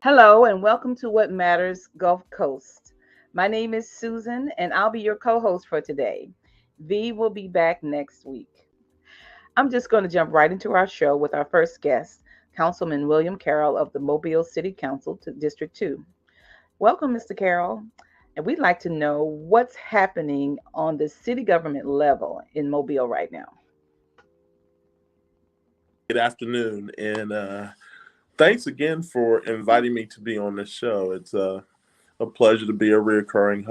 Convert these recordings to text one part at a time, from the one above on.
Hello, and welcome to What Matters Gulf Coast. My name is Susan, and I'll be your co host for today. V will be back next week. I'm just going to jump right into our show with our first guest, Councilman William Carroll of the Mobile City Council to District 2. Welcome, Mr. Carroll. And we'd like to know what's happening on the city government level in Mobile right now. Good afternoon, and thanks again for inviting me to be on this show. It's a pleasure to be a recurring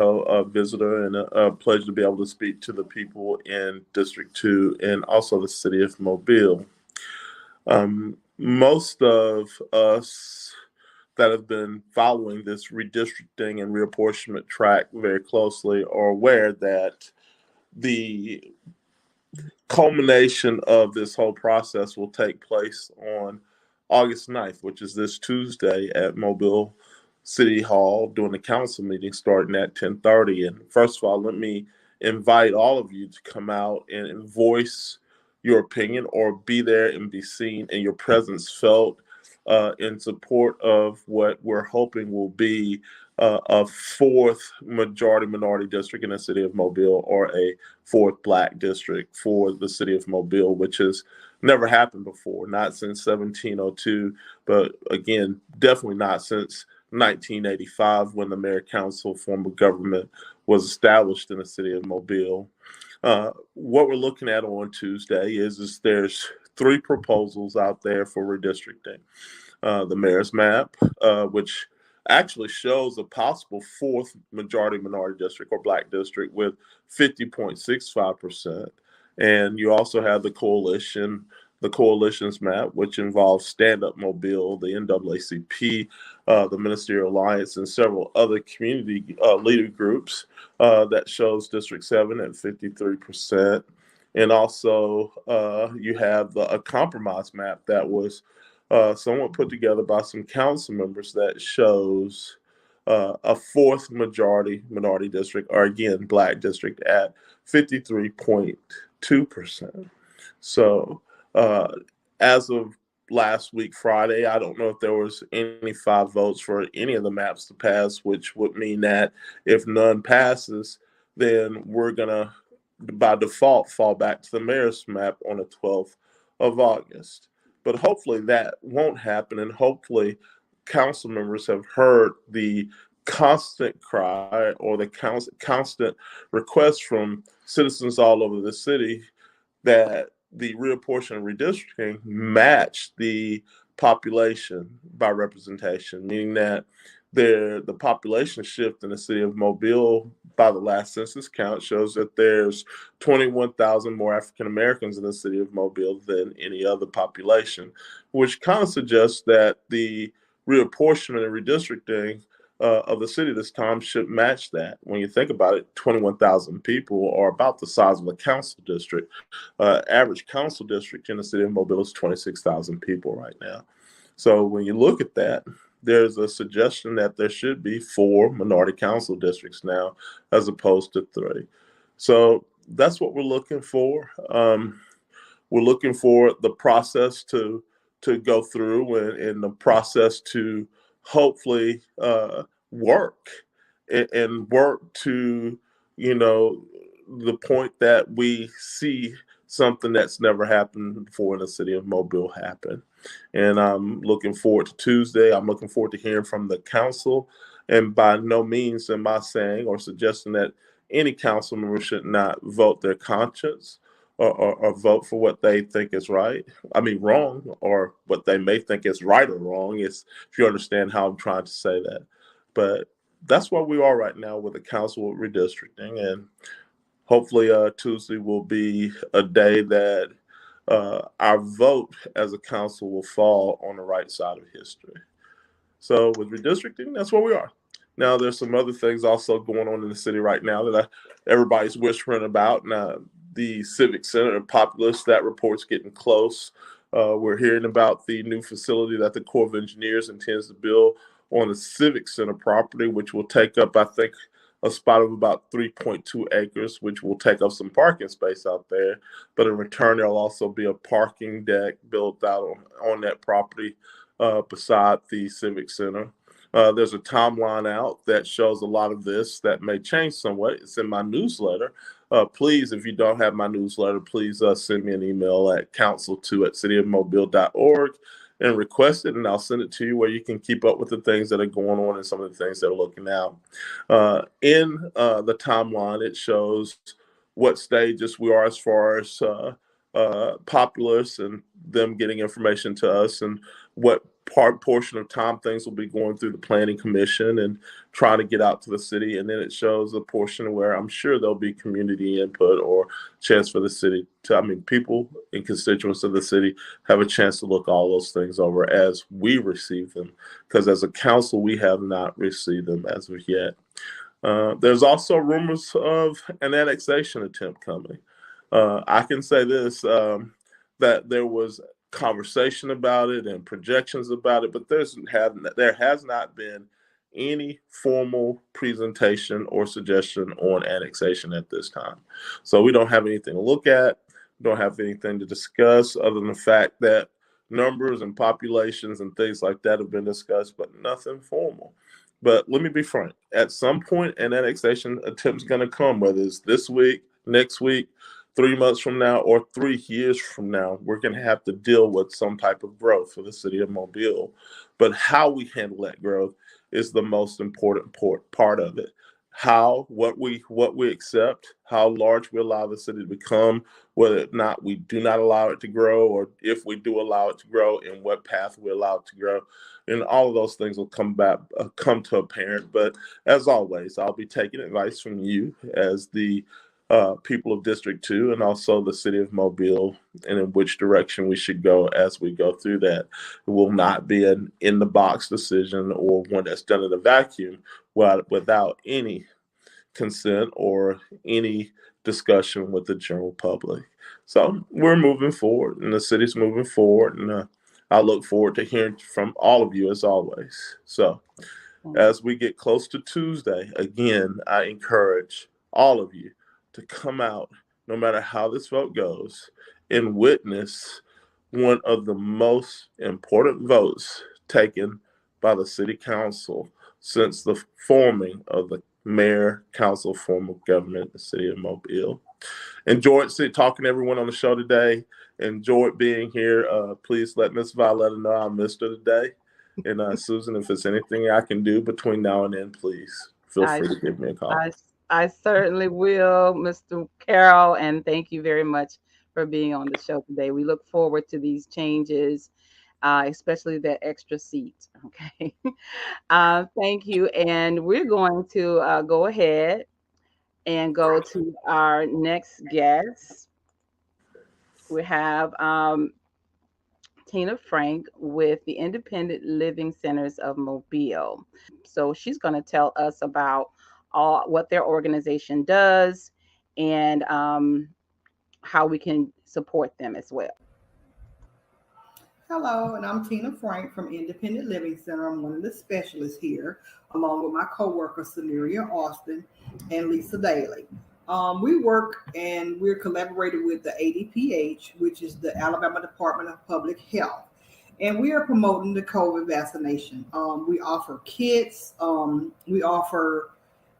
visitor, and a pleasure to be able to speak to the people in District 2 and also the city of Mobile. Most of us that have been following this redistricting and reapportionment track very closely are aware that the culmination of this whole process will take place on August 9th, which is this Tuesday at Mobile City Hall during the council meeting starting at 10:30. And first of all, let me invite all of you to come out and voice your opinion or be there and be seen and your presence felt in support of what we're hoping will be a fourth majority minority district in the city of Mobile, or a fourth black district for the city of Mobile, which has never happened before, not since 1702, but again, definitely not since 1985 when the mayor council form of government was established in the city of Mobile. What we're looking at on Tuesday is there's three proposals out there for redistricting. The mayor's map, which actually shows a possible fourth majority minority district or black district with 50.65%. And you also have the coalition's map, which involves Stand Up Mobile, the NAACP, the Ministerial Alliance, and several other community leader groups that shows District 7 at 53%. And also you have a compromise map that was somewhat put together by some council members that shows a fourth majority minority district, or again, black district, at 53.2%. So as of last week, Friday, I don't know if there was any 5 votes for any of the maps to pass, which would mean that if none passes, then we're going to, by default, fall back to the mayor's map on the 12th of August. But hopefully that won't happen, and hopefully council members have heard the constant cry or the constant request from citizens all over the city that the reapportionment redistricting match the population by representation, meaning that the population shift in the city of Mobile by the last census count shows that there's 21,000 more African Americans in the city of Mobile than any other population, which kind of suggests that the reapportionment and redistricting of the city this time should match that. When you think about it, 21,000 people are about the size of a council district. Average council district in the city of Mobile is 26,000 people right now. So when you look at that, there's a suggestion that there should be 4 minority council districts now, as opposed to 3. So that's what we're looking for. We're looking for the process to go through, and the process to hopefully work and work to, the point that we see something that's never happened before in the city of Mobile happen. And I'm looking forward to Tuesday. I'm looking forward to hearing from the council. And by no means am I saying or suggesting that any council member should not vote their conscience or vote for what they think is wrong, or what they may think is right or wrong, is, if you understand how I'm trying to say that. But that's where we are right now with the council redistricting. And hopefully Tuesday will be a day that our vote as a council will fall on the right side of history. So with redistricting, that's where we are. Now, there's some other things also going on in the city right now that everybody's whispering about. Now, the Civic Center and Populous, that report's getting close. We're hearing about the new facility that the Corps of Engineers intends to build on the Civic Center property, which will take up, I think, a spot of about 3.2 acres, which will take up some parking space out there. But in return, there'll also be a parking deck built out on that property beside the Civic Center. There's a timeline out that shows a lot of this that may change somewhat. It's in my newsletter. Please, if you don't have my newsletter, please send me an email at council2@cityofmobile.org and request it, and I'll send it to you where you can keep up with the things that are going on and some of the things that are looking out. In the timeline, it shows what stages we are as far as populace and them getting information to us, and what portion of time things will be going through the planning commission and trying to get out to the city. And then it shows a portion where I'm sure there'll be community input or chance for the city to, people and constituents of the city have a chance to look all those things over as we receive them, because as a council we have not received them as of yet. There's also rumors of an annexation attempt coming. I can say this, that there was conversation about it and projections about it, but there has not been any formal presentation or suggestion on annexation at this time. So we don't have anything to look at, don't have anything to discuss other than the fact that numbers and populations and things like that have been discussed, but nothing formal. But let me be frank, at some point an annexation attempt is going to come, whether it's this week, next week, 3 months from now, or 3 years from now. We're going to have to deal with some type of growth for the city of Mobile. But how we handle that growth is the most important part of it. What we accept, how large we allow the city to become, whether or not we do not allow it to grow, or if we do allow it to grow, in what path we allow it to grow. And all of those things will come to apparent. But as always, I'll be taking advice from you as the people of District 2 and also the city of Mobile, and in which direction we should go as we go through that. It will not be an in-the-box decision or one that's done in a vacuum without any consent or any discussion with the general public. So we're moving forward, and the city's moving forward, and I look forward to hearing from all of you as always. So as we get close to Tuesday, again, I encourage all of you to come out, no matter how this vote goes, and witness one of the most important votes taken by the city council since the forming of the mayor council form of government in the city of Mobile. Enjoyed talking to everyone on the show today. Enjoyed being here. Please let Miss Violetta know I missed her today. And Susan, if there's anything I can do between now and then, please feel I, free to give me a call. I certainly will, Mr. Carroll, and thank you very much for being on the show today. We look forward to these changes, especially that extra seat. Okay. Thank you. And we're going to go ahead and go to our next guest. We have Tina Frank with the Independent Living Centers of Mobile. So she's going to tell us about what their organization does, and how we can support them as well. Hello, and I'm Tina Frank from Independent Living Center. I'm one of the specialists here, along with my co-workers, Samaria Austin and Lisa Daly. We work and we're collaborating with the ADPH, which is the Alabama Department of Public Health, and we are promoting the COVID vaccination. We offer kits. We offer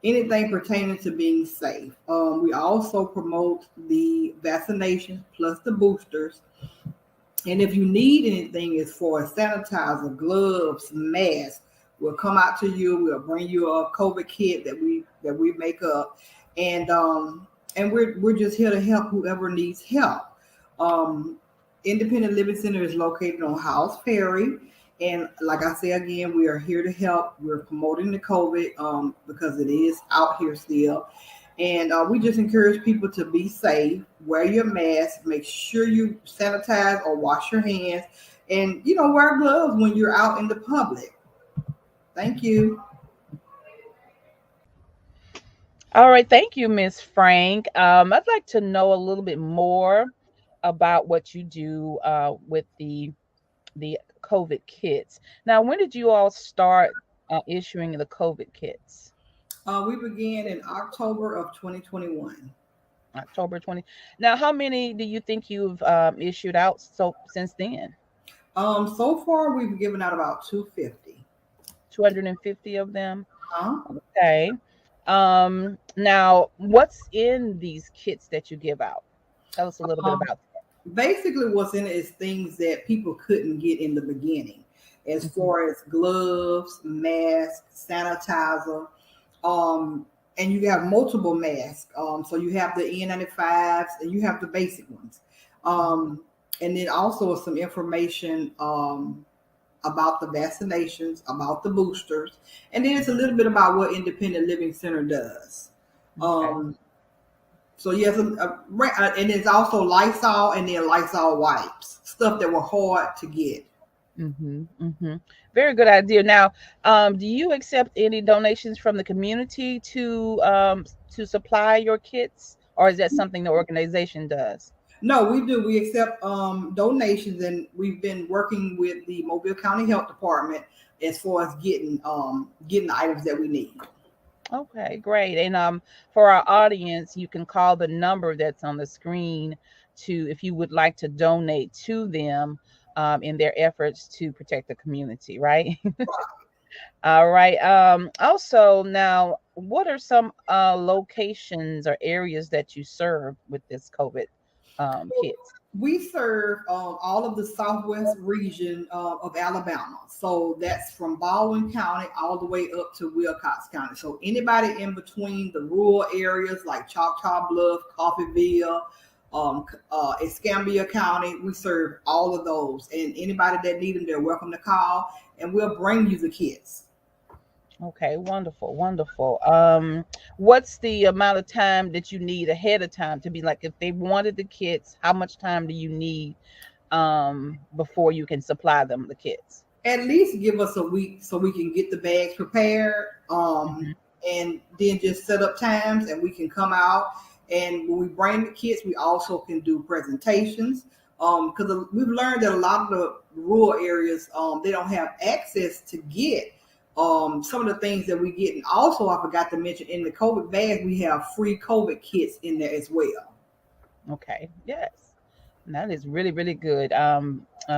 anything pertaining to being safe. We also promote the vaccinations plus the boosters. And if you need anything as far as sanitizer, gloves, masks, we'll come out to you. We'll bring you a COVID kit that we make up, and we're just here to help whoever needs help. Independent Living Center is located on House Ferry, and like I say again, we are here to help. We're promoting the COVID because it is out here still. And we just encourage people to be safe, wear your mask, make sure you sanitize or wash your hands, and, wear gloves when you're out in the public. Thank you. All right, thank you, Miss Frank. I'd like to know a little bit more about what you do with the COVID kits. Now, when did you all start issuing the COVID kits? We began in October of 2021. October 20. Now, how many do you think you've issued out since then? So far, we've given out about 250. 250 of them. Huh? Okay. Now, what's in these kits that you give out? Tell us a little bit Um, about Basically, what's in it is things that people couldn't get in the beginning, as that. Hmm. far as gloves, masks, sanitizer, um, and you have multiple masks. So you have the N95s and you have the basic ones, um, and then also some information about the vaccinations, about the boosters, and then it's a little bit about what Independent Living Center does. Okay. Um, so yes, and it's also Lysol and then Lysol wipes, stuff that were hard to get. Mm-hmm. Mm-hmm. Very good idea. Now, do you accept any donations from the community to supply your kits, or is that something the organization does? No, we do. We accept donations, and we've been working with the Mobile County Health Department as far as getting the items that we need. Okay, great. And for our audience, you can call the number that's on the screen to if you would like to donate to them in their efforts to protect the community, right? All right. Also, now, what are some locations or areas that you serve with this COVID kits? We serve all of the southwest region of Alabama. So that's from Baldwin County all the way up to Wilcox County. So anybody in between the rural areas like Choctaw Bluff, Coffeeville, Escambia County, we serve all of those. And anybody that need them, they're welcome to call, and we'll bring you the kits. Okay, wonderful, wonderful. What's the amount of time that you need ahead of time to be like if they wanted the kits, how much time do you need before you can supply them the kits? At least give us a week so we can get the bags prepared, Hmm. and then just set up times and we can come out. And when we bring the kids, we also can do presentations, because we've learned that a lot of the rural areas, they don't have access to get some of the things that we get. And also, I forgot to mention, in the COVID bags we have free COVID kits in there as well. Okay, yes. That is really, really good.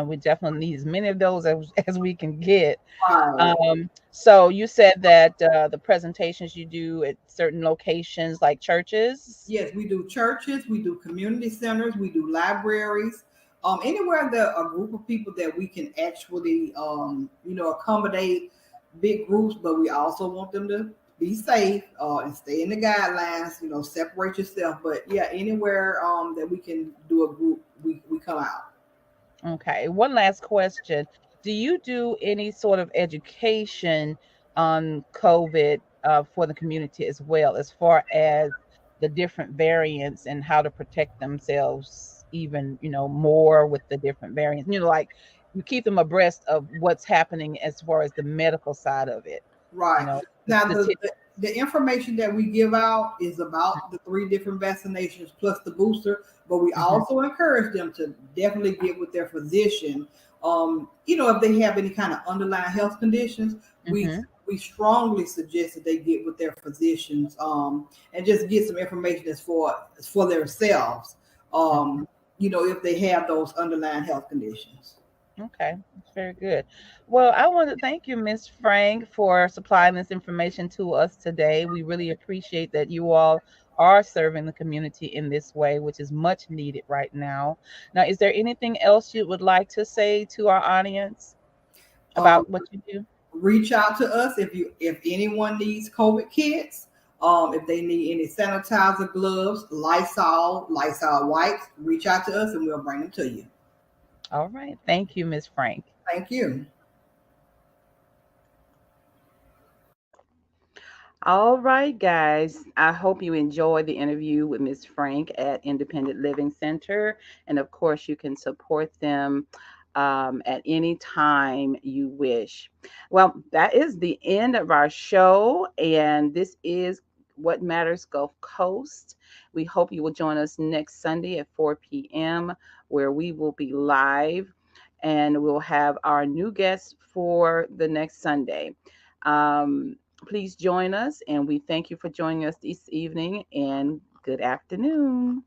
We definitely need as many of those as we can get. Right. So you said that the presentations you do at certain locations like churches. Yes, we do churches, we do community centers, we do libraries, anywhere that a group of people that we can actually, accommodate big groups, but we also want them to be safe and stay in the guidelines. Separate yourself. But yeah, anywhere that we can do a group, we come out. Okay. One last question. Do you do any sort of education on COVID for the community as well, as far as the different variants and how to protect themselves even, more with the different variants? Like you keep them abreast of what's happening as far as the medical side of it, Right. the Now, statistics. the information that we give out is about the three different vaccinations plus the booster, but we Hmm. also encourage them to definitely get with their physician. If they have any kind of underlying health conditions, we Hmm. we strongly suggest that they get with their physicians, and just get some information as for themselves. Hmm. If they have those underlying health conditions. Okay, that's very good. Well, I want to thank you, Miss Frank, for supplying this information to us today. We really appreciate that you all are serving the community in this way, which is much needed right now. Now, is there anything else you would like to say to our audience Um, about what you do? Reach out to us if anyone needs COVID kits, if they need any sanitizer, gloves, Lysol wipes. Reach out to us and we'll bring them to you. All right. Thank you, Miss Frank. Thank you. All right, guys. I hope you enjoyed the interview with Miss Frank at Independent Living Center. And of course, you can support them at any time you wish. Well, that is the end of our show. And this is What Matters Gulf Coast. We hope you will join us next Sunday at 4 p.m., where we will be live and we'll have our new guests for the next Sunday. Um, Please join us, and we thank you for joining us this evening, and good afternoon.